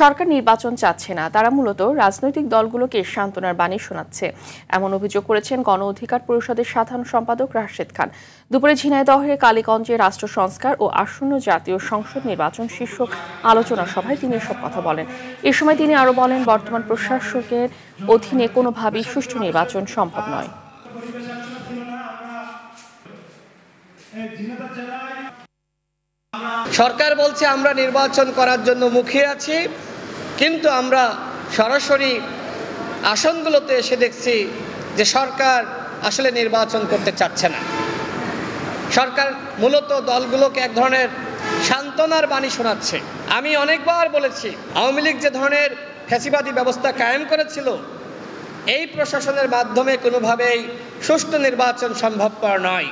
সরকার নির্বাচন চাচ্ছে না, তারা মূলত রাজনৈতিক দলগুলোকে সান্ত্বনার বাণী শোনাচ্ছে, এমন অভিযোগ করেছেন গণ অধিকার পরিষদের সাধারণ সম্পাদক রাশেদ খান। দুপুরে ঝিনাইদহের কালীগঞ্জে রাষ্ট্র সংস্কার ও আসন্ন জাতীয় সংসদ নির্বাচন শীর্ষক আলোচনা সভায় তিনি এসব কথা বলেন। এ সময় তিনি আরো বলেন, বর্তমান প্রশাসকের অধীনে কোনোভাবেই সুষ্ঠু নির্বাচন সম্ভব নয়। সরকার বলছে আমরা নির্বাচন করার জন্য মুখিয়ে আছি, কিন্তু আমরা সরাসরি আসনগুলোতে এসে দেখছি যে সরকার আসলে নির্বাচন করতে চাচ্ছে না। সরকার মূলত দলগুলোকে এক ধরনের সান্ত্বনার বাণী শোনাচ্ছে। আমি অনেকবার বলেছি, আওয়ামী লীগ যে ধরনের ফ্যাসিবাদী ব্যবস্থা কায়েম করেছিল, এই প্রশাসনের মাধ্যমে কোনোভাবেই সুষ্ঠু নির্বাচন সম্ভবপর নয়।